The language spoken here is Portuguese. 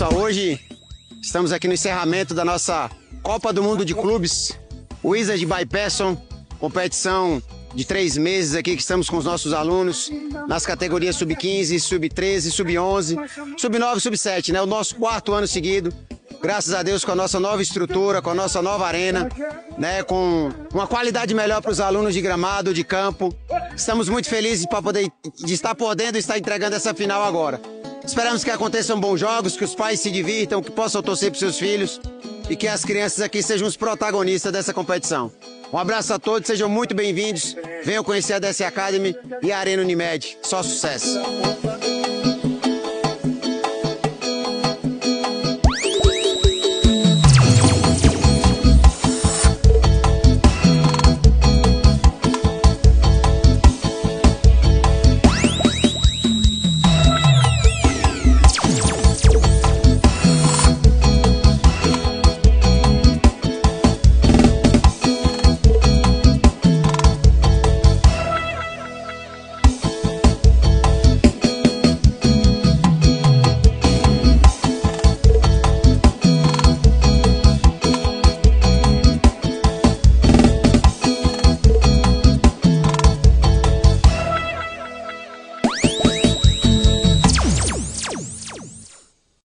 pessoal, hoje estamos aqui no encerramento da nossa Copa do Mundo de Clubes, Wizard by Persson, competição de 3 meses aqui que estamos com os nossos alunos nas categorias Sub-15, Sub-13, Sub-11, Sub-9 e Sub-7, né? O nosso 4º ano seguido, graças a Deus, com a nossa nova estrutura, com a nossa nova arena, né? Com uma qualidade melhor para os alunos de gramado, de campo. Estamos muito felizes de estar podendo estar entregando essa final agora. Esperamos que aconteçam bons jogos, que os pais se divirtam, que possam torcer para seus filhos e que as crianças aqui sejam os protagonistas dessa competição. Um abraço a todos, sejam muito bem-vindos. Venham conhecer a DC Academy e a Arena Unimed. Só sucesso!